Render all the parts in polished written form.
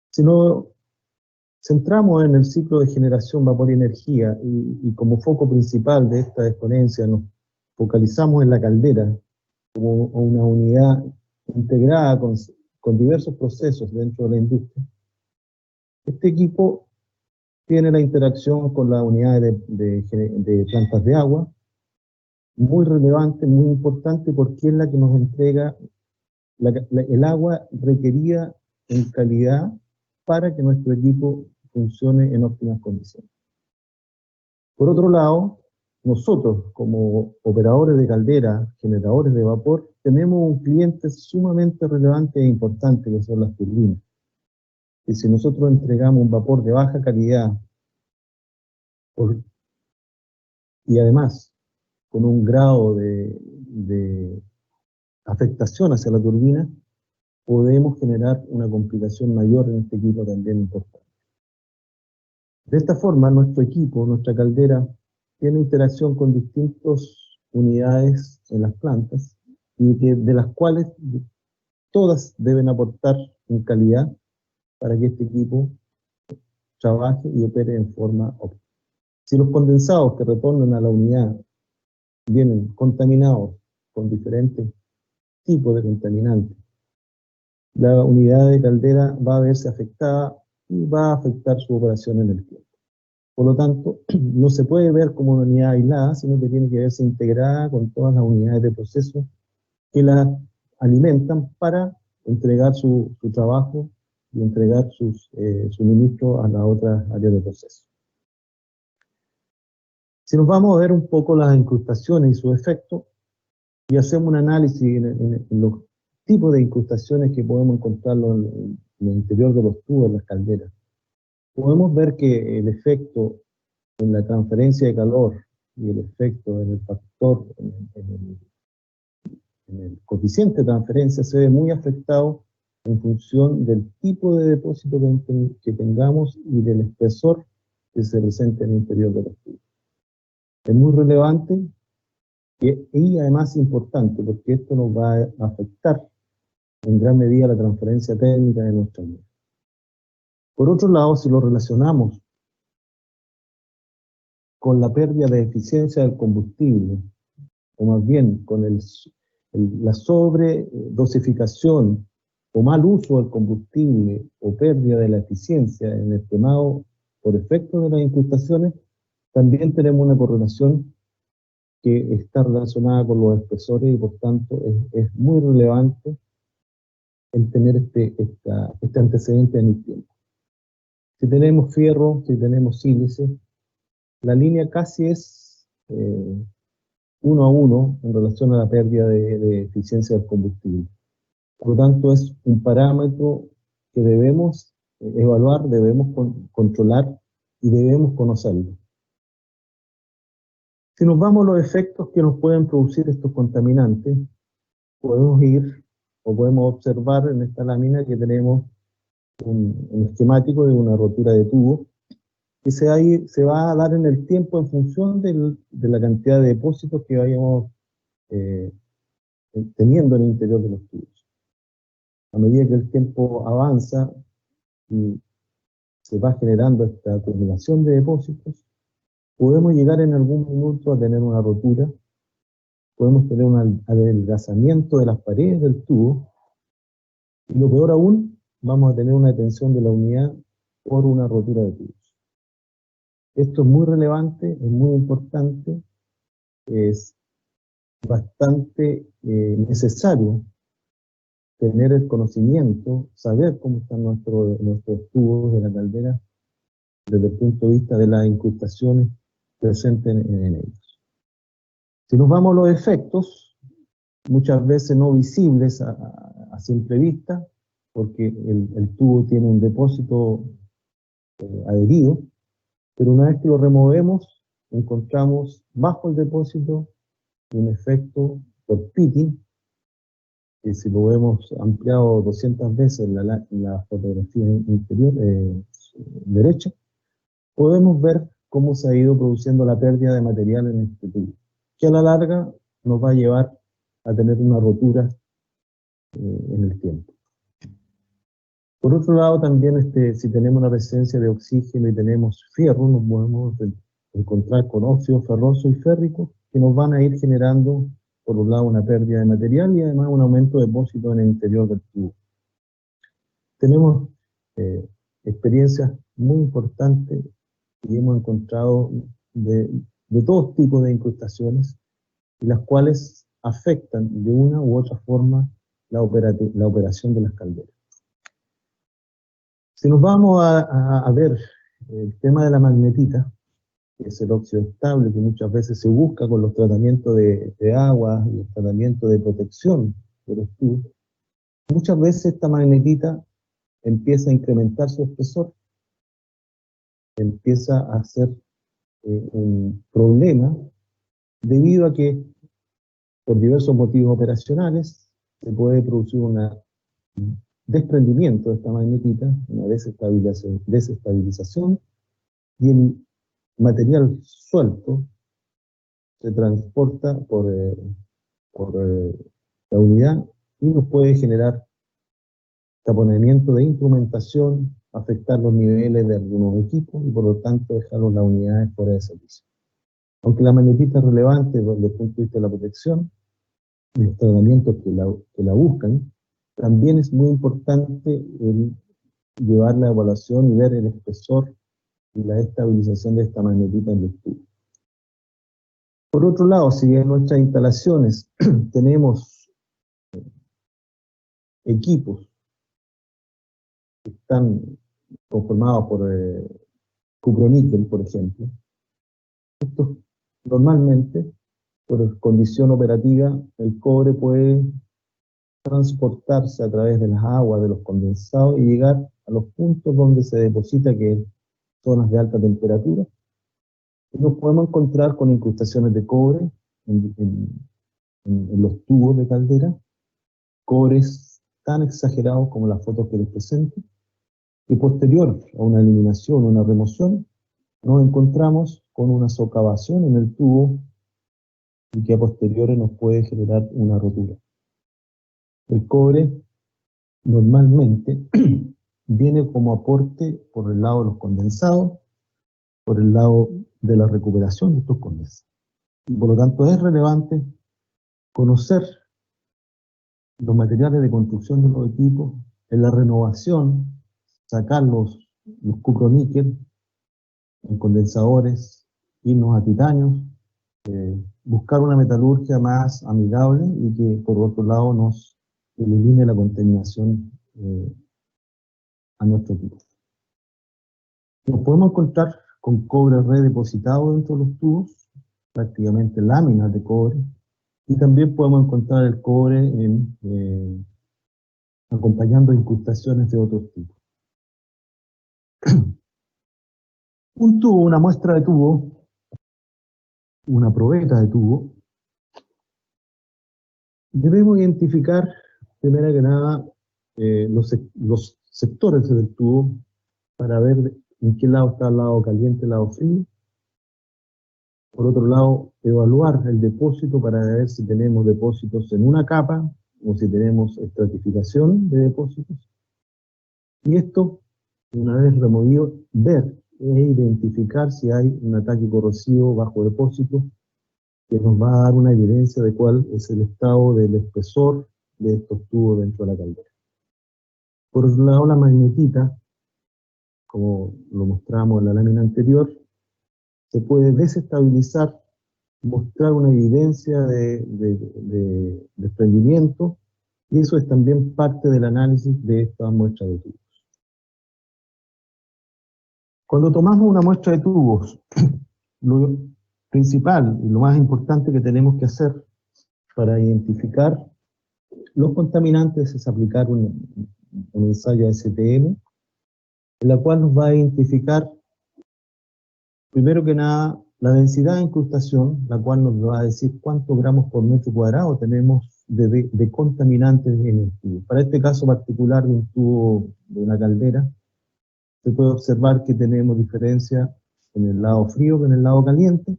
Si nos centramos en el ciclo de generación, vapor y energía, y como foco principal de esta exponencia nos focalizamos en la caldera como una unidad integrada con diversos procesos dentro de la industria, este equipo tiene la interacción con las unidades de plantas de agua, muy relevante, muy importante, porque es la que nos entrega el agua requerida en calidad para que nuestro equipo funcione en óptimas condiciones. Por otro lado, nosotros como operadores de caldera, generadores de vapor, tenemos un cliente sumamente relevante e importante que son las turbinas. Y si nosotros entregamos un vapor de baja calidad y además con un grado de afectación hacia la turbina, podemos generar una complicación mayor en este equipo también importante. De esta forma, nuestro equipo, nuestra caldera, tiene interacción con distintas unidades en las plantas, y de las cuales todas deben aportar en calidad para que este equipo trabaje y opere en forma óptima. Si los condensados que retornan a la unidad vienen contaminados con diferentes tipos de contaminantes, la unidad de caldera va a verse afectada y va a afectar su operación en el tiempo. Por lo tanto, no se puede ver como una unidad aislada, sino que tiene que verse integrada con todas las unidades de proceso que la alimentan para entregar su trabajo y entregar sus suministros a las otras áreas de proceso. Si nos vamos a ver un poco las incrustaciones y su efecto, y hacemos un análisis en los tipos de incrustaciones que podemos encontrar en el interior de los tubos, en las calderas, podemos ver que el efecto en la transferencia de calor y el efecto en el factor, en el coeficiente de transferencia se ve muy afectado en función del tipo de depósito que tengamos y del espesor que se presente en el interior de los tubos. Es muy relevante y además importante, porque esto nos va a afectar en gran medida la transferencia térmica de nuestra vida. Por otro lado, si lo relacionamos con la pérdida de eficiencia del combustible, o más bien con la sobredosificación o mal uso del combustible o pérdida de la eficiencia en el quemado por efecto de las incrustaciones, también tenemos una correlación que está relacionada con los espesores y por tanto es muy relevante el tener este antecedente en el tiempo. Si tenemos fierro, si tenemos sílice, la línea casi es 1 a 1 en relación a la pérdida de eficiencia del combustible. Por lo tanto, es un parámetro que debemos evaluar, debemos controlar y debemos conocerlo. Si nos vamos a los efectos que nos pueden producir estos contaminantes, podemos ir o podemos observar en esta lámina que tenemos un esquemático de una rotura de tubo que se va a dar en el tiempo en función de la cantidad de depósitos que vayamos teniendo en el interior de los tubos. A medida que el tiempo avanza y se va generando esta acumulación de depósitos, podemos llegar en algún minuto a tener una rotura, podemos tener un adelgazamiento de las paredes del tubo, y lo peor aún, vamos a tener una detención de la unidad por una rotura de tubos. Esto es muy relevante, es muy importante, es bastante necesario tener el conocimiento, saber cómo están nuestros tubos de la caldera desde el punto de vista de las incrustaciones presentes en ellos. Si nos vamos a los efectos, muchas veces no visibles a simple vista, porque el tubo tiene un depósito adherido, pero una vez que lo removemos, encontramos bajo el depósito un efecto por pitting, que si lo vemos ampliado 200 veces en la fotografía interior derecha, podemos ver cómo se ha ido produciendo la pérdida de material en este tubo, que a la larga nos va a llevar a tener una rotura en el tiempo. Por otro lado, también si tenemos una presencia de oxígeno y tenemos fierro, nos podemos encontrar con óxidos ferrosos y férricos que nos van a ir generando, por un lado, una pérdida de material y además un aumento de depósito en el interior del tubo. Tenemos experiencias muy importantes y hemos encontrado de todos tipos de incrustaciones, las cuales afectan de una u otra forma la operación de las calderas. Si nos vamos a ver el tema de la magnetita, que es el óxido estable, que muchas veces se busca con los tratamientos de agua y el tratamiento de protección de los tubos, muchas veces esta magnetita empieza a incrementar su espesor, empieza a ser un problema debido a que por diversos motivos operacionales se puede producir un desprendimiento de esta magnetita, una desestabilización, y el material suelto se transporta por la unidad y nos puede generar taponamiento de instrumentación, afectar los niveles de algunos equipos y por lo tanto dejar las unidades fuera de servicio. Aunque la magnetita es relevante desde el punto de vista de la protección, los tratamientos que la buscan, también es muy importante el llevar la evaluación y ver el espesor y la estabilización de esta magnetita en los tubos. Por otro lado, si en nuestras instalaciones tenemos equipos que están conformados por cuproníquel, por ejemplo, estos normalmente, por condición operativa, el cobre puede transportarse a través de las aguas, de los condensados y llegar a los puntos donde se deposita, que es zonas de alta temperatura. Y nos podemos encontrar con incrustaciones de cobre en los tubos de caldera, cobres tan exagerados como las fotos que les presento, y posterior a una eliminación o una remoción, nos encontramos con una socavación en el tubo y que a posteriori nos puede generar una rotura. El cobre normalmente viene como aporte por el lado de los condensados, por el lado de la recuperación de estos condensados. Y por lo tanto es relevante conocer los materiales de construcción de los equipos, en la renovación, sacar los cuproníquel en condensadores, irnos a titanios, buscar una metalurgia más amigable y que por otro lado nos elimine la contaminación a nuestro equipo. Nos podemos encontrar con cobre redepositado dentro de los tubos, prácticamente láminas de cobre, y también podemos encontrar el cobre acompañando incrustaciones de otros tipos. Un tubo, una muestra de tubo, una probeta de tubo, debemos identificar, primero que nada, los sectores del tubo para ver en qué lado está el lado caliente, el lado frío. Por otro lado, evaluar el depósito para ver si tenemos depósitos en una capa o si tenemos estratificación de depósitos. Y esto, una vez removido, ver e identificar si hay un ataque corrosivo bajo depósito que nos va a dar una evidencia de cuál es el estado del espesor de estos tubos dentro de la caldera. Por otro lado, la magnetita, como lo mostramos en la lámina anterior, se puede desestabilizar, mostrar una evidencia de desprendimiento, y eso es también parte del análisis de esta muestra de tubos. Cuando tomamos una muestra de tubos, lo principal y lo más importante que tenemos que hacer para identificar los contaminantes es aplicar un ensayo STM, en la cual nos va a identificar, primero que nada, la densidad de incrustación, la cual nos va a decir cuántos gramos por metro cuadrado tenemos de contaminantes en el tubo. Para este caso particular de un tubo de una caldera, se puede observar que tenemos diferencia en el lado frío que en el lado caliente,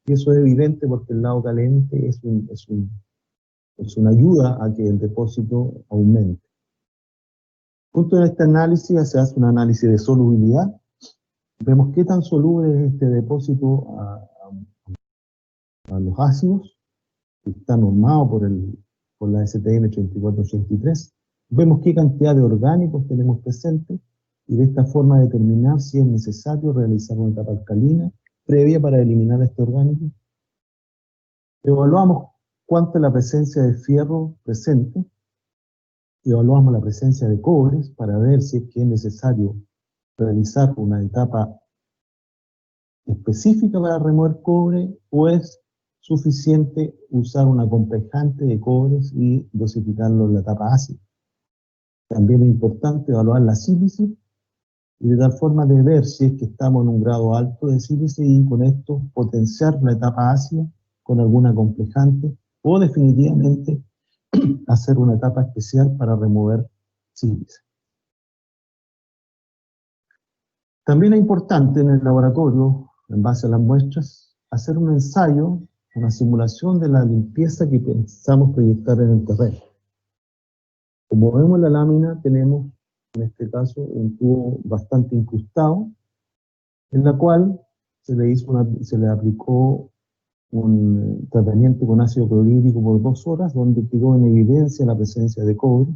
y eso es evidente porque el lado caliente es un es una ayuda a que el depósito aumente. Junto a este análisis se hace un análisis de solubilidad. Vemos qué tan soluble es este depósito a los ácidos, que está normado por la STM 3483. Vemos qué cantidad de orgánicos tenemos presentes y de esta forma determinar si es necesario realizar una etapa alcalina previa para eliminar este orgánico. Evaluamos cuánta es la presencia de fierro presente, evaluamos la presencia de cobres para ver si es que es necesario realizar una etapa específica para remover cobre o es suficiente usar una complejante de cobres y dosificarlo en la etapa ácida. También es importante evaluar la sílice y de tal forma de ver si es que estamos en un grado alto de sílice y con esto potenciar la etapa ácida con alguna complejante o definitivamente hacer una etapa especial para remover sílice. También es importante en el laboratorio, en base a las muestras, hacer un ensayo, una simulación de la limpieza que pensamos proyectar en el terreno. Como vemos en la lámina, tenemos en este caso un tubo bastante incrustado, en la cual se le aplicó un tratamiento con ácido clorhídrico por 2 horas, donde quedó en evidencia la presencia de cobre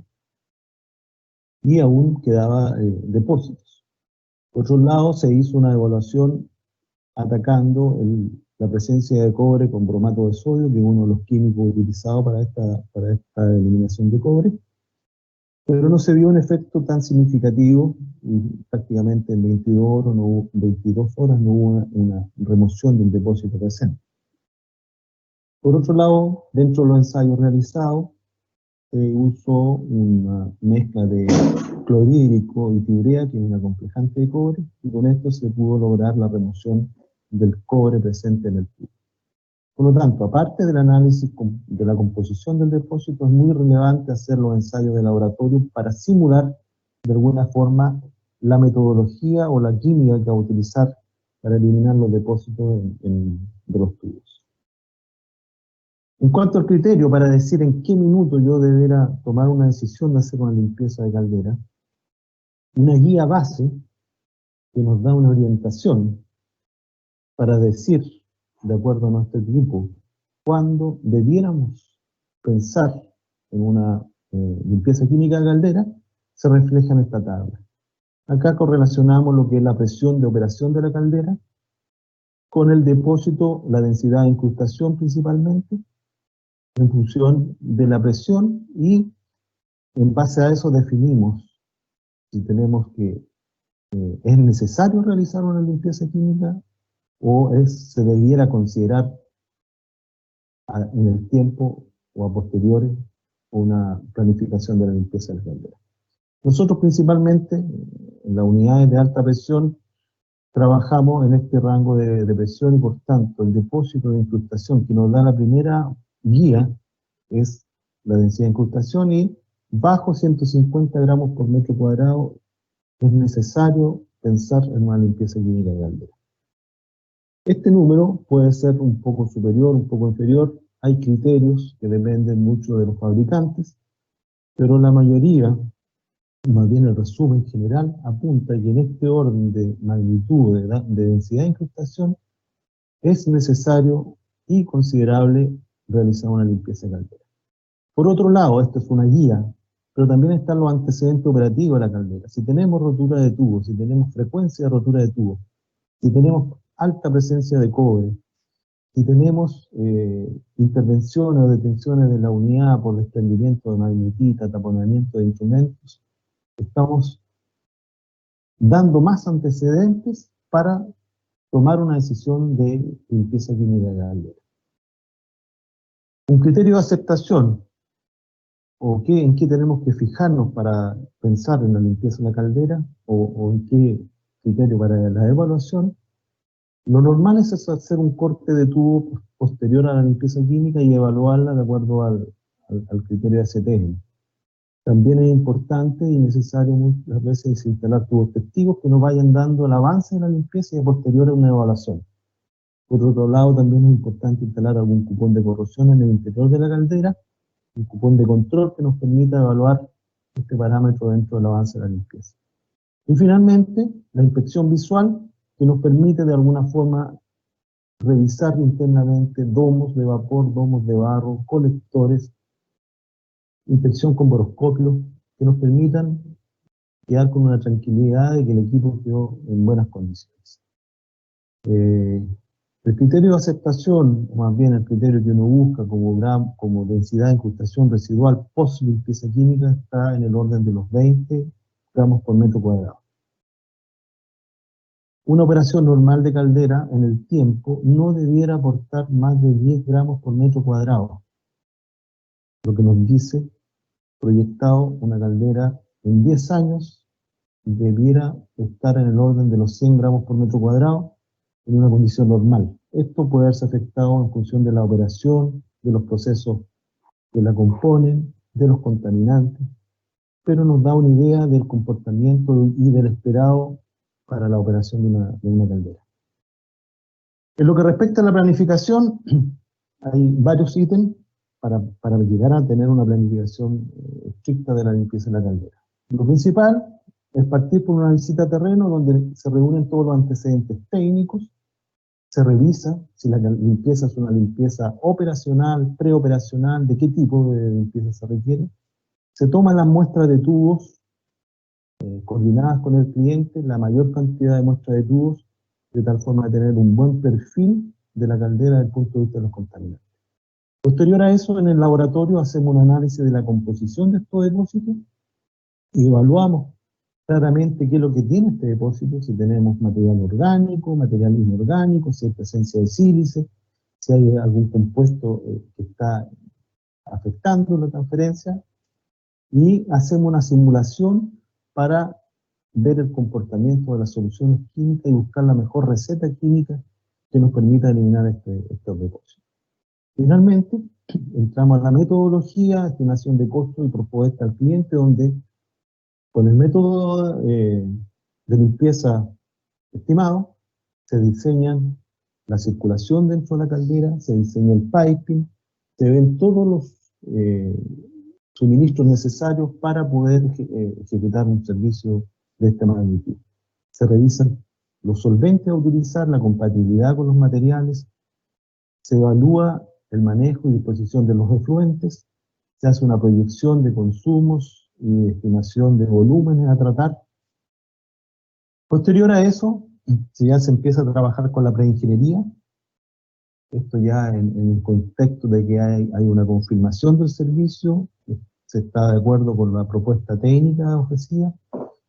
y aún quedaba depósitos. Por otro lado, se hizo una evaluación atacando la presencia de cobre con bromato de sodio, que es uno de los químicos utilizados para esta eliminación de cobre, pero no se vio un efecto tan significativo y prácticamente en 22 horas no hubo una remoción del depósito presente. Por otro lado, dentro de los ensayos realizados, se usó una mezcla de clorhídrico y piurea, que es una complejante de cobre, y con esto se pudo lograr la remoción del cobre presente en el tubo. Por lo tanto, aparte del análisis de la composición del depósito, es muy relevante hacer los ensayos de laboratorio para simular de alguna forma la metodología o la química que va a utilizar para eliminar los depósitos de los tubos. En cuanto al criterio para decir en qué minuto yo debiera tomar una decisión de hacer una limpieza de caldera, una guía base que nos da una orientación para decir, de acuerdo a nuestro equipo, cuándo debiéramos pensar en una limpieza química de caldera, se refleja en esta tabla. Acá correlacionamos lo que es la presión de operación de la caldera con el depósito, la densidad de incrustación principalmente, en función de la presión, y en base a eso definimos si tenemos es necesario realizar una limpieza química o se debiera considerar en el tiempo o a posteriori una planificación de la limpieza de la caldera. Nosotros principalmente en las unidades de alta presión trabajamos en este rango de presión y por tanto el depósito de incrustación que nos da la primera guía es la densidad de incrustación, y bajo 150 gramos por metro cuadrado es necesario pensar en una limpieza química de caldera. Este número puede ser un poco superior, un poco inferior, hay criterios que dependen mucho de los fabricantes, pero la mayoría, más bien el resumen general, apunta que en este orden de magnitud de densidad de incrustación es necesario y considerable realizar una limpieza de caldera. Por otro lado, esto es una guía, pero también están los antecedentes operativos de la caldera. Si tenemos rotura de tubo, si tenemos frecuencia de rotura de tubo, si tenemos alta presencia de cobre, si tenemos intervenciones o detenciones de la unidad por desprendimiento de magnetita, taponamiento de instrumentos, estamos dando más antecedentes para tomar una decisión de limpieza química de caldera. Un criterio de aceptación, o en qué tenemos que fijarnos para pensar en la limpieza de la caldera, o en qué criterio para la evaluación. Lo normal es hacer un corte de tubo posterior a la limpieza química y evaluarla de acuerdo al criterio de STM. También es importante y necesario muchas veces instalar tubos testigos que nos vayan dando el avance de la limpieza y a posterior a una evaluación. Por otro lado, también es importante instalar algún cupón de corrosión en el interior de la caldera un cupón de control que nos permita evaluar este parámetro dentro del avance de la limpieza. Y finalmente, la inspección visual, que nos permite de alguna forma revisar internamente domos de vapor, domos de barro, colectores, inspección con boroscopio, que nos permitan quedar con una tranquilidad de que el equipo quedó en buenas condiciones. El criterio de aceptación, o más bien el criterio que uno busca como densidad de incrustación residual post limpieza química, está en el orden de los 20 gramos por metro cuadrado. Una operación normal de caldera en el tiempo no debiera aportar más de 10 gramos por metro cuadrado, lo que nos dice proyectado una caldera en 10 años debiera estar en el orden de los 100 gramos por metro cuadrado en una condición normal. Esto puede verse afectado en función de la operación, de los procesos que la componen, de los contaminantes, pero nos da una idea del comportamiento y del esperado para la operación de una caldera. En lo que respecta a la planificación, hay varios ítems para llegar a tener una planificación estricta de la limpieza de la caldera. Lo principal es partir por una visita a terreno donde se reúnen todos los antecedentes técnicos, se revisa si la limpieza es una limpieza operacional, preoperacional, de qué tipo de limpieza se requiere, se toman las muestras de tubos coordinadas con el cliente, la mayor cantidad de muestras de tubos, de tal forma de tener un buen perfil de la caldera desde el punto de vista de los contaminantes. Posterior a eso, en el laboratorio hacemos un análisis de la composición de estos depósitos y evaluamos claramente qué es lo que tiene este depósito, si tenemos material orgánico, material inorgánico, si hay presencia de sílice, si hay algún compuesto que está afectando la transferencia, y hacemos una simulación para ver el comportamiento de las soluciones químicas y buscar la mejor receta química que nos permita eliminar estos depósitos. Finalmente, entramos a la metodología, estimación de costo y propuesta al cliente, donde con el método de limpieza estimado, se diseñan la circulación dentro de la caldera, se diseña el piping, se ven todos los suministros necesarios para poder ejecutar un servicio de esta magnitud. Se revisan los solventes a utilizar, la compatibilidad con los materiales, se evalúa el manejo y disposición de los efluentes, se hace una proyección de consumos y estimación de volúmenes a tratar. Posterior a eso, si ya se empieza a trabajar con la preingeniería, esto ya en el contexto de que hay una confirmación del servicio, se está de acuerdo con la propuesta técnica ofrecida,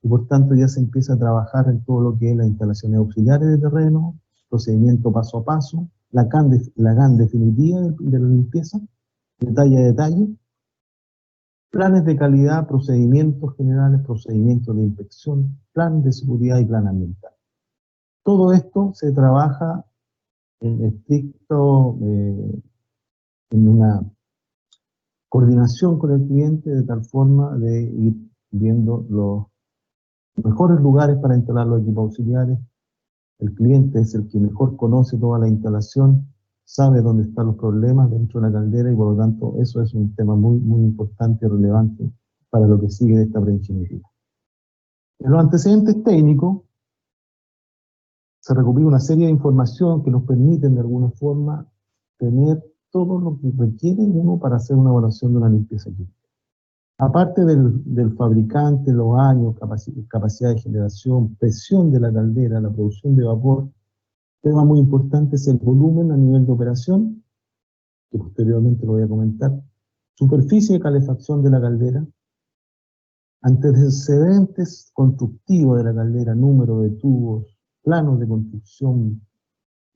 y por tanto ya se empieza a trabajar en todo lo que es las instalaciones auxiliares de terreno, procedimiento paso a paso, la GAN definitiva de la limpieza, detalle a detalle, planes de calidad, procedimientos generales, procedimientos de inspección, plan de seguridad y plan ambiental. Todo esto se trabaja en estricto, en una coordinación con el cliente de tal forma de ir viendo los mejores lugares para instalar los equipos auxiliares. El cliente es el que mejor conoce toda la instalación, sabe dónde están los problemas dentro de la caldera y por lo tanto eso es un tema muy, muy importante y relevante para lo que sigue de esta preingeniería. En los antecedentes técnicos se recopila una serie de información que nos permiten de alguna forma tener todo lo que requiere uno para hacer una evaluación de una limpieza química. Aparte del fabricante, los años, capacidad de generación, presión de la caldera, la producción de vapor, tema muy importante es el volumen a nivel de operación, que posteriormente lo voy a comentar, superficie de calefacción de la caldera, antecedentes constructivos de la caldera, número de tubos, planos de construcción,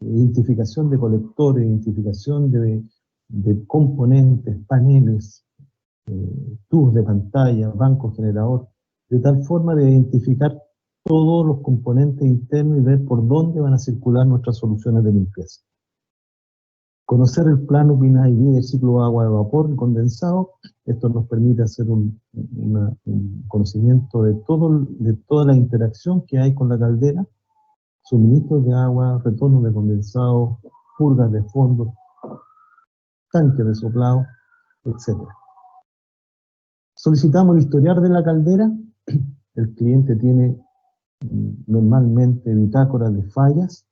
identificación de colectores, identificación de componentes, paneles, tubos de pantalla, banco generador, de tal forma de identificar todos los componentes internos y ver por dónde van a circular nuestras soluciones de limpieza. Conocer el plano PIN-ID del ciclo de agua de vapor y condensado, esto nos permite hacer un conocimiento de toda la interacción que hay con la caldera, suministros de agua, retorno de condensado, purgas de fondo, tanques de soplado, etc. Solicitamos el historial de la caldera. El cliente tiene normalmente bitácoras de fallas,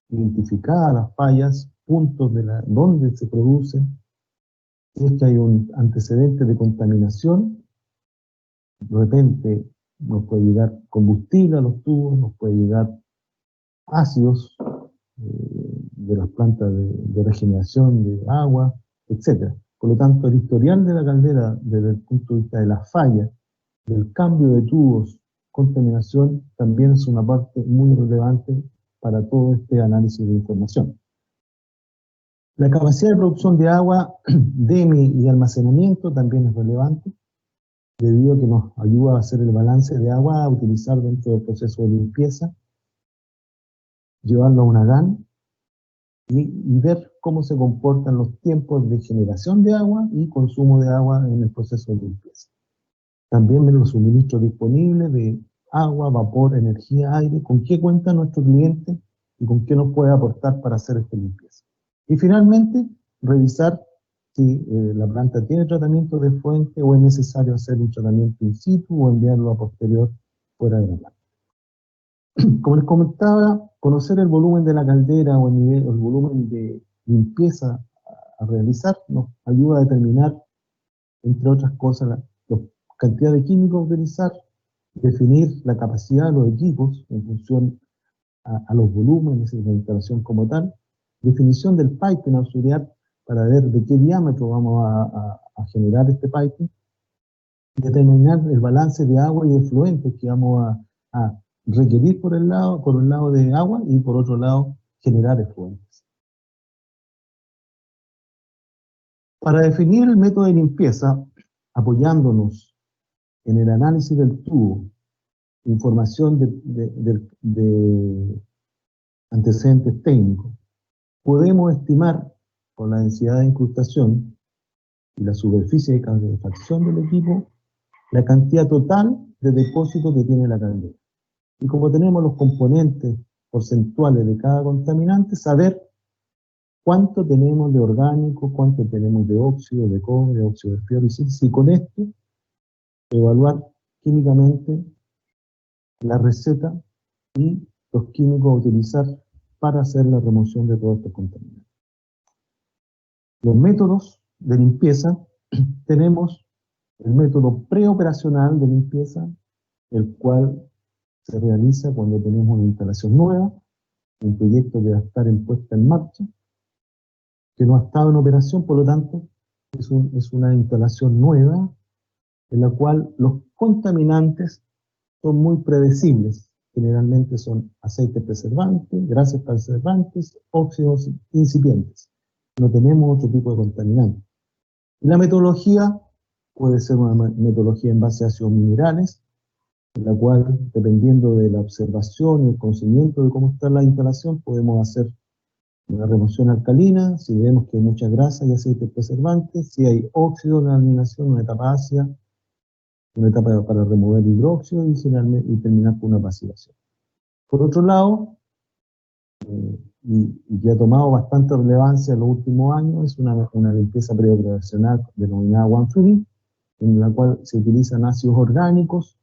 identificadas las fallas, puntos donde se producen. Si es que hay un antecedente de contaminación, de repente nos puede llegar combustible a los tubos, nos puede llegar ácidos de las plantas de regeneración de agua, etc. Por lo tanto, el historial de la caldera, desde el punto de vista de las fallas, del cambio de tubos, contaminación, también es una parte muy relevante para todo este análisis de información. La capacidad de producción de agua, DEMI y almacenamiento también es relevante, debido a que nos ayuda a hacer el balance de agua a utilizar dentro del proceso de limpieza, llevarlo a una GAN y ver cómo se comportan los tiempos de generación de agua y consumo de agua en el proceso de limpieza. También ven los suministros disponibles de agua, vapor, energía, aire, con qué cuenta nuestro cliente y con qué nos puede aportar para hacer esta limpieza. Y finalmente, revisar si la planta tiene tratamiento de fuente o es necesario hacer un tratamiento in situ o enviarlo a posterior fuera de la planta. Como les comentaba, conocer el volumen de la caldera o el volumen de limpieza a realizar nos ayuda a determinar, entre otras cosas, la cantidad de químicos a utilizar, definir la capacidad de los equipos en función a los volúmenes y la instalación como tal, definición del piping auxiliar para ver de qué diámetro vamos a generar este piping, determinar el balance de agua y de efluentes que vamos a requerir por un lado de agua y por otro lado generar efluentes. Para definir el método de limpieza, apoyándonos en el análisis del tubo, información de antecedentes técnicos, podemos estimar con la densidad de incrustación y la superficie de calefacción del equipo la cantidad total de depósito que tiene la caldera. Y como tenemos los componentes porcentuales de cada contaminante, saber cuánto tenemos de orgánico, cuánto tenemos de óxido, de cobre, óxido de fierro y sílice, y con esto evaluar químicamente la receta y los químicos a utilizar para hacer la remoción de todos estos contaminantes. Los métodos de limpieza, tenemos el método preoperacional de limpieza, el cual se realiza cuando tenemos una instalación nueva, un proyecto que va a estar en puesta en marcha, que no ha estado en operación, por lo tanto, es una instalación nueva, en la cual los contaminantes son muy predecibles. Generalmente son aceites preservantes, grasas preservantes, óxidos incipientes. No tenemos otro tipo de contaminantes. La metodología puede ser una metodología en base a ácidos minerales, en la cual, dependiendo de la observación y el conocimiento de cómo está la instalación, podemos hacer una remoción alcalina, si vemos que hay mucha grasa y aceites preservantes, si hay óxido en la eliminación, una etapa ácida, una etapa para remover hidróxido y terminar con una pasivación. Por otro lado, y que ha tomado bastante relevancia en los últimos años, es una limpieza preoperacional denominada One-Free, en la cual se utilizan ácidos orgánicos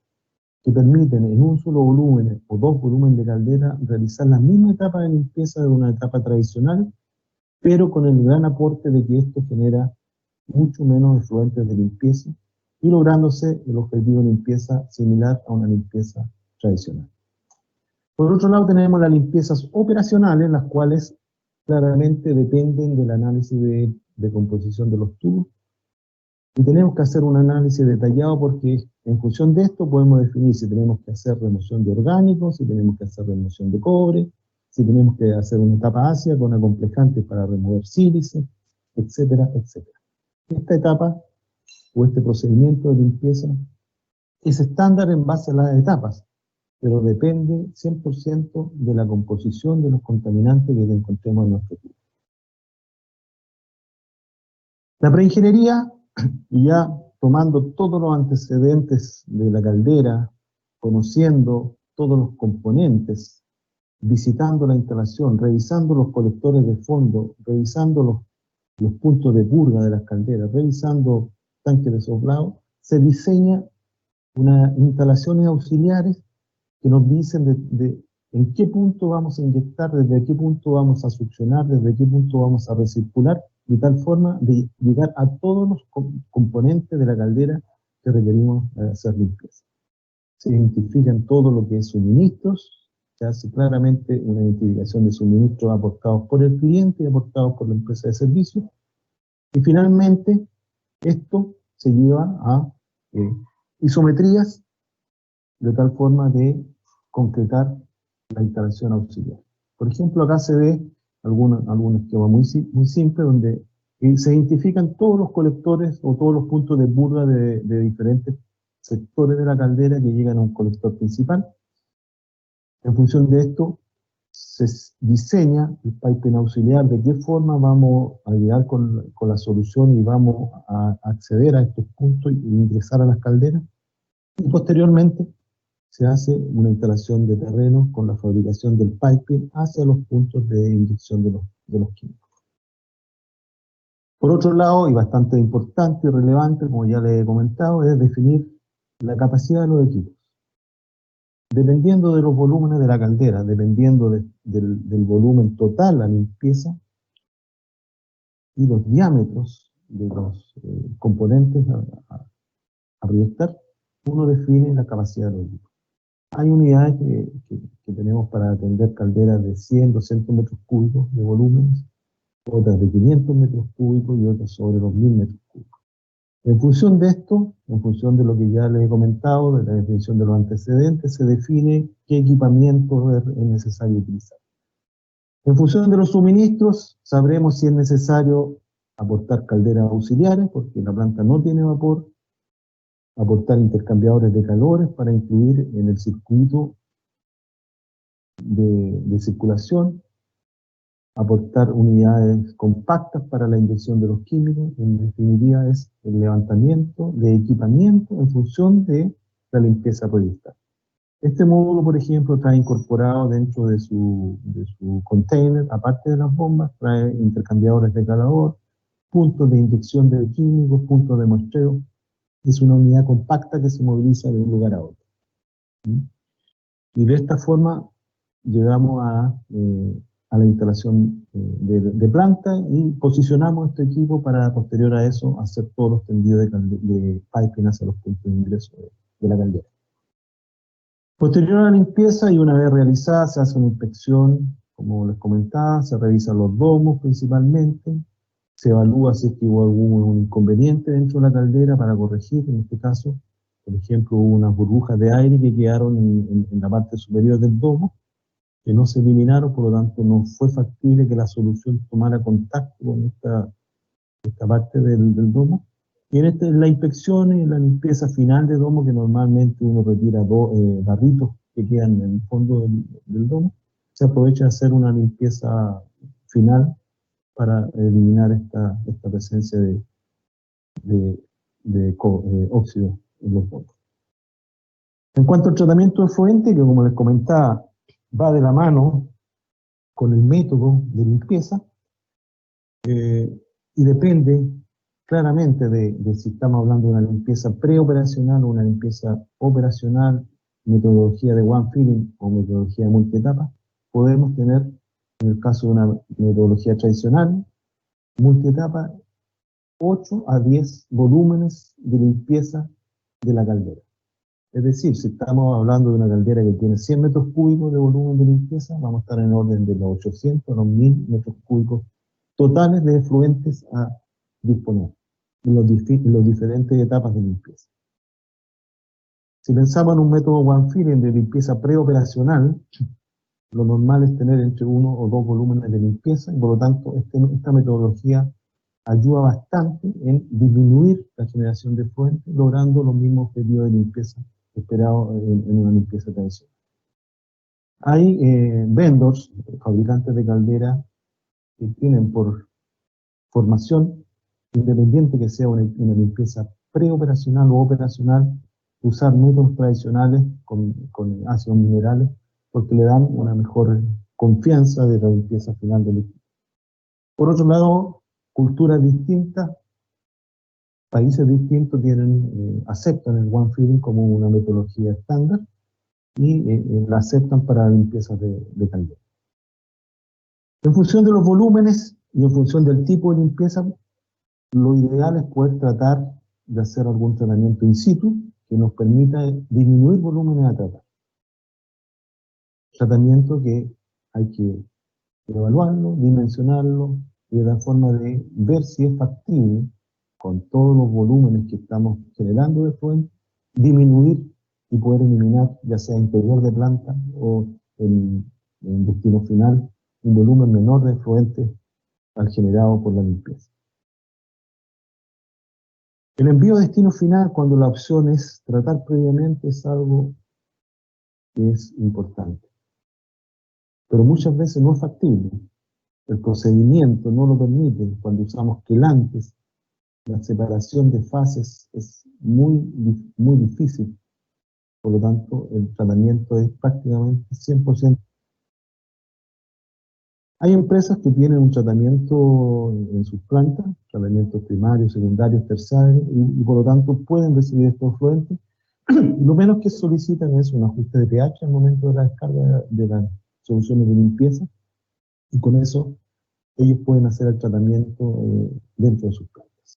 que permiten en un solo volumen o dos volúmenes de caldera realizar la misma etapa de limpieza de una etapa tradicional, pero con el gran aporte de que esto genera mucho menos efluentes de limpieza y lográndose el objetivo de limpieza similar a una limpieza tradicional. Por otro lado tenemos las limpiezas operacionales, las cuales claramente dependen del análisis de composición de los tubos, y tenemos que hacer un análisis detallado porque en función de esto podemos definir si tenemos que hacer remoción de orgánicos, si tenemos que hacer remoción de cobre, si tenemos que hacer una etapa ácida con acomplejantes para remover sílice, etcétera, etcétera. Esta etapa o este procedimiento de limpieza es estándar en base a las etapas, pero depende 100% de la composición de los contaminantes que encontremos en nuestro tubo. La preingeniería, y ya tomando todos los antecedentes de la caldera, conociendo todos los componentes, visitando la instalación, revisando los colectores de fondo, revisando los puntos de purga de las calderas, revisando tanques de soplado, se diseña unas instalaciones auxiliares que nos dicen en qué punto vamos a inyectar, desde qué punto vamos a succionar, desde qué punto vamos a recircular, de tal forma de llegar a todos los componentes de la caldera que requerimos hacer limpieza. Se identifican todo lo que es suministros, se hace claramente una identificación de suministros aportados por el cliente y aportados por la empresa de servicios, y finalmente esto se lleva a isometrías de tal forma de concretar la instalación auxiliar. Por ejemplo, acá se ve algún esquema muy simple donde se identifican todos los colectores o todos los puntos de burla de diferentes sectores de la caldera que llegan a un colector principal. En función de esto, se diseña el piping auxiliar, de qué forma vamos a llegar con la solución y vamos a acceder a estos puntos e ingresar a las calderas. Y posteriormente se hace una instalación de terreno con la fabricación del piping hacia los puntos de inyección de los químicos. Por otro lado, y bastante importante y relevante, como ya les he comentado, es definir la capacidad de los equipos. Dependiendo de los volúmenes de la caldera, dependiendo del volumen total, la limpieza, y los diámetros de los componentes a proyectar, uno define la capacidad de los equipos. Hay unidades que tenemos para atender calderas de 100, 200 metros cúbicos de volúmenes, otras de 500 metros cúbicos y otras sobre los 1000 metros cúbicos. En función de esto, en función de lo que ya les he comentado, de la definición de los antecedentes, se define qué equipamiento es necesario utilizar. En función de los suministros, sabremos si es necesario aportar calderas auxiliares, porque la planta no tiene vapor, aportar intercambiadores de calores para incluir en el circuito de circulación, aportar unidades compactas para la inyección de los químicos. En definitiva es el levantamiento de equipamiento en función de la limpieza proyectada. Este módulo, por ejemplo, trae incorporado dentro de su container, aparte de las bombas, trae intercambiadores de calor, puntos de inyección de químicos, puntos de muestreo. Es una unidad compacta que se moviliza de un lugar a otro. Y de esta forma llegamos a la instalación de planta y posicionamos este equipo para, posterior a eso, hacer todos los tendidos de piping hacia los puntos de ingreso de la caldera. Posterior a la limpieza y una vez realizada se hace una inspección, como les comentaba, se revisan los domos principalmente, se evalúa si es que hubo algún inconveniente dentro de la caldera para corregir. En este caso, por ejemplo, hubo unas burbujas de aire que quedaron en la parte superior del domo, que no se eliminaron, por lo tanto no fue factible que la solución tomara contacto con esta parte del domo. Y en la inspección y la limpieza final de domo, que normalmente uno retira barritos que quedan en el fondo del domo, se aprovecha de hacer una limpieza final para eliminar esta presencia de óxido en los fondos. En cuanto al tratamiento de efluente, que como les comentaba, va de la mano con el método de limpieza, y depende claramente de si estamos hablando de una limpieza preoperacional o una limpieza operacional, metodología de one filling o metodología de multietapa. Podemos tener, en el caso de una metodología tradicional, multietapa, 8 a 10 volúmenes de limpieza de la caldera. Es decir, si estamos hablando de una caldera que tiene 100 metros cúbicos de volumen de limpieza, vamos a estar en orden de los 800 a los 1000 metros cúbicos totales de efluentes a disponer en los diferentes etapas de limpieza. Si pensamos en un método one filling de limpieza preoperacional, lo normal es tener entre 1 o 2 volúmenes de limpieza, y por lo tanto esta metodología ayuda bastante en disminuir la generación de efluentes, logrando los mismos objetivos de limpieza esperados en una limpieza tradicional. Hay vendors, fabricantes de calderas, que tienen por formación, independiente que sea una limpieza preoperacional o operacional, usar métodos tradicionales con ácidos minerales, porque le dan una mejor confianza de la limpieza final del equipo. Por otro lado, culturas distintas Países distintos aceptan el One Feeding como una metodología estándar y la aceptan para limpieza de caldera. En función de los volúmenes y en función del tipo de limpieza, lo ideal es poder tratar de hacer algún tratamiento in situ que nos permita disminuir volúmenes a tratar. Tratamiento que hay que evaluarlo, dimensionarlo, y de la forma de ver si es factible, con todos los volúmenes que estamos generando de efluente, disminuir y poder eliminar, ya sea interior de planta o en destino final, un volumen menor de efluente al generado por la limpieza. El envío a destino final, cuando la opción es tratar previamente, es algo que es importante. Pero muchas veces no es factible. El procedimiento no lo permite. Cuando usamos quelantes, la separación de fases es muy difícil. Por lo tanto, el tratamiento es prácticamente 100%. Hay empresas que tienen un tratamiento en sus plantas, tratamientos primarios, secundarios, terciarios, y por lo tanto pueden recibir estos efluentes. Lo menos que solicitan es un ajuste de pH al momento de la descarga de las soluciones de limpieza, y con eso ellos pueden hacer el tratamiento dentro de sus plantas.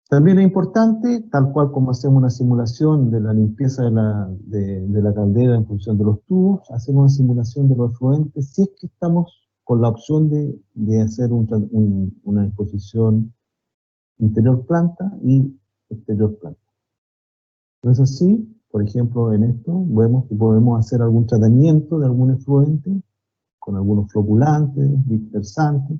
También es importante, tal cual como hacemos una simulación de la limpieza de la caldera en función de los tubos, hacer una simulación de los efluentes si es que estamos con la opción de hacer una exposición interior planta y exterior planta. No es así, por ejemplo, en esto vemos que podemos hacer algún tratamiento de algún efluente con algunos floculantes, dispersantes,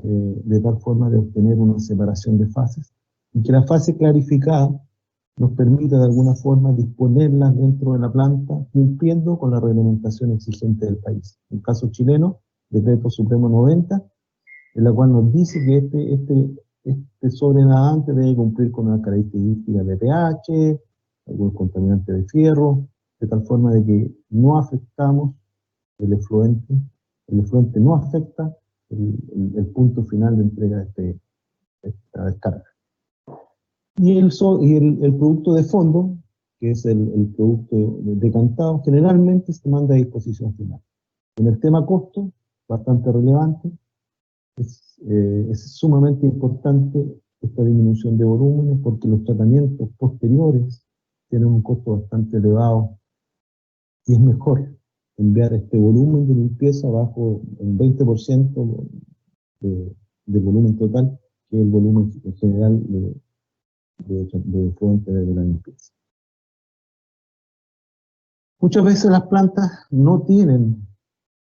de tal forma de obtener una separación de fases, y que la fase clarificada nos permita de alguna forma disponerlas dentro de la planta, cumpliendo con la reglamentación exigente del país. En el caso chileno, Decreto Supremo 90, en la cual nos dice que este sobrenadante debe cumplir con una característica de pH, algunos contaminantes de fierro, de tal forma de que no afectamos el efluente no afecta el punto final de entrega de esta descarga. Y el producto de fondo, que es el producto decantado, generalmente se manda a disposición final. En el tema costo, bastante relevante, es sumamente importante esta disminución de volúmenes porque los tratamientos posteriores tienen un costo bastante elevado y es mejor enviar este volumen de limpieza bajo el 20% del volumen total, que es el volumen en general de efluente de la limpieza. Muchas veces las plantas no tienen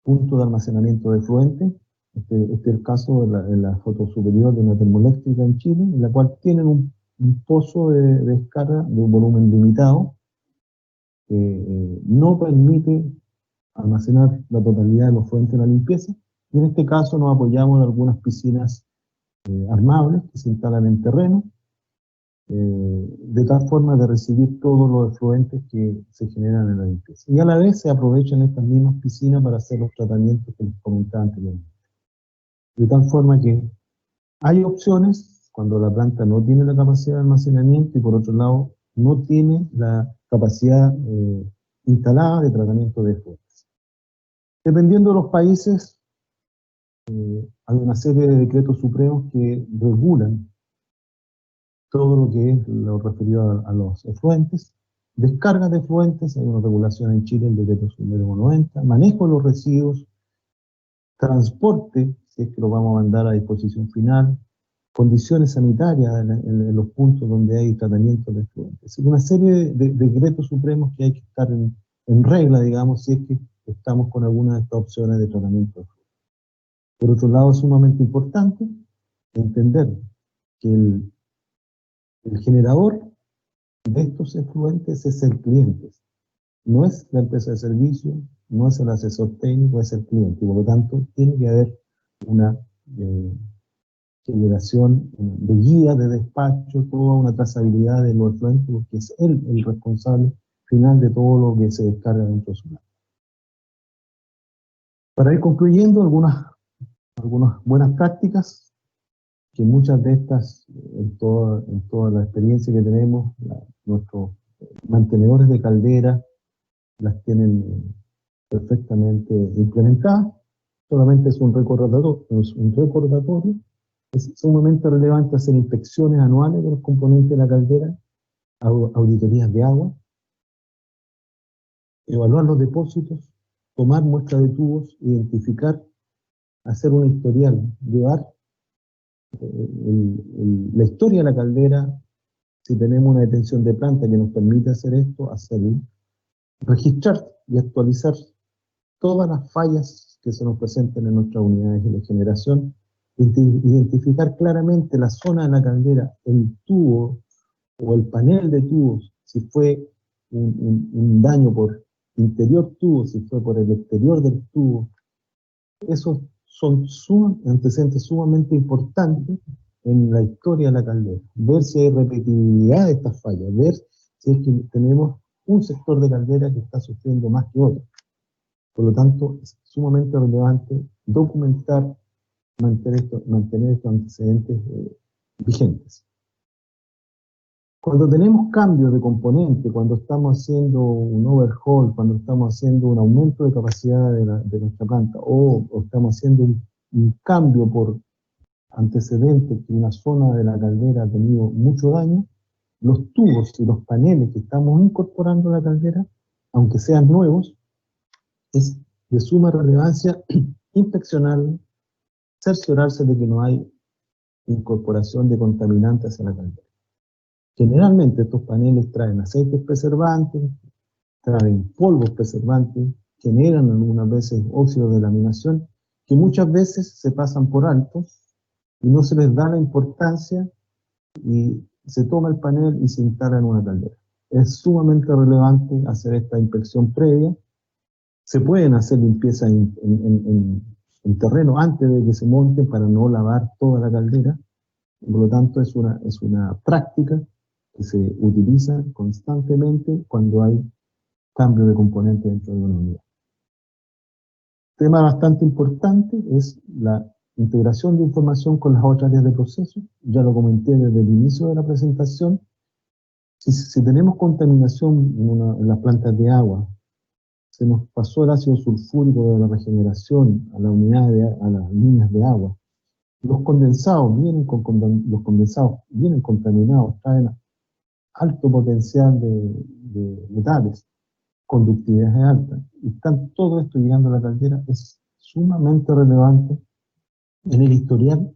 punto de almacenamiento de efluente. Este es el caso en la foto superior de una termoeléctrica en Chile, en la cual tienen un pozo de descarga de un volumen limitado que no permite almacenar la totalidad de los efluentes de la limpieza, y en este caso nos apoyamos en algunas piscinas armables que se instalan en terreno, de tal forma de recibir todos los efluentes que se generan en la limpieza. Y a la vez se aprovechan estas mismas piscinas para hacer los tratamientos que les comentaba anteriormente. De tal forma que hay opciones cuando la planta no tiene la capacidad de almacenamiento y por otro lado no tiene la capacidad instalada de tratamiento de efluentes. Dependiendo de los países, hay una serie de decretos supremos que regulan todo lo que es lo referido a los efluentes, descarga de efluentes, hay una regulación en Chile, el decreto supremo 90, manejo de los residuos, transporte, si es que lo vamos a mandar a disposición final, condiciones sanitarias en los puntos donde hay tratamiento de efluentes. Es una serie de decretos supremos que hay que estar en regla, digamos, si es que estamos con alguna de estas opciones de tratamiento de efluentes. Por otro lado, es sumamente importante entender que el generador de estos efluentes es el cliente. No es la empresa de servicio, no es el asesor técnico, es el cliente. Y por lo tanto, tiene que haber una generación de guía, de despacho, toda una trazabilidad de los efluentes, porque es él el responsable final de todo lo que se descarga dentro de su planta. Para ir concluyendo, algunas buenas prácticas. que muchas de estas, en toda la experiencia que tenemos, nuestros mantenedores de caldera las tienen perfectamente implementadas. Solamente es un recordatorio. Es sumamente relevante hacer inspecciones anuales de los componentes de la caldera, auditorías de agua, evaluar los depósitos, tomar muestras de tubos, identificar, hacer un historial, llevar la historia de la caldera. Si tenemos una detención de planta que nos permite hacer esto, hacerlo, registrar y actualizar todas las fallas que se nos presenten en nuestras unidades de generación, identificar claramente la zona de la caldera, el tubo o el panel de tubos, si fue un daño por interior tubo, si fue por el exterior del tubo. Esos son antecedentes sumamente importantes en la historia de la caldera. Ver si hay repetibilidad de estas fallas, ver si es que tenemos un sector de caldera que está sufriendo más que otro. Por lo tanto, es sumamente relevante documentar, mantener estos antecedentes vigentes. Cuando tenemos cambios de componente, cuando estamos haciendo un overhaul, cuando estamos haciendo un aumento de capacidad de nuestra planta, o estamos haciendo un cambio por antecedentes que una zona de la caldera ha tenido mucho daño, los tubos y los paneles que estamos incorporando a la caldera, aunque sean nuevos, es de suma relevancia inspeccionarlo, cerciorarse de que no hay incorporación de contaminantes a la caldera. Generalmente estos paneles traen aceites preservantes, traen polvos preservantes, generan algunas veces óxidos de laminación, que muchas veces se pasan por alto y no se les da la importancia y se toma el panel y se instala en una caldera. Es sumamente relevante hacer esta inspección previa. Se pueden hacer limpiezas en terreno antes de que se monten para no lavar toda la caldera. Por lo tanto, es una práctica que se utiliza constantemente cuando hay cambio de componente dentro de una unidad. Tema bastante importante es la integración de información con las otras áreas de proceso. Ya lo comenté desde el inicio de la presentación. Si tenemos contaminación en las plantas de agua, se nos pasó el ácido sulfúrico de la regeneración a las líneas de agua. Los condensados vienen contaminados, traen alto potencial de metales, conductividad alta, y están todo esto llegando a la caldera. Es sumamente relevante en el historial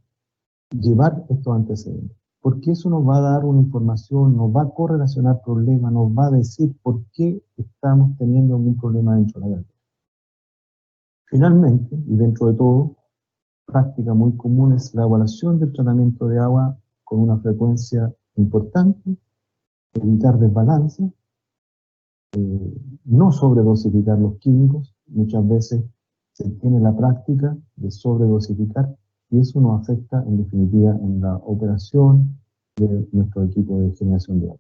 llevar estos antecedentes, porque eso nos va a dar una información, nos va a correlacionar problemas, nos va a decir por qué estamos teniendo algún problema dentro de la caldera. Finalmente, y dentro de todo, práctica muy común es la evaluación del tratamiento de agua con una frecuencia importante, evitar desbalance, no sobredosificar los químicos. Muchas veces se tiene la práctica de sobredosificar y eso nos afecta en definitiva en la operación de nuestro equipo de generación de agua.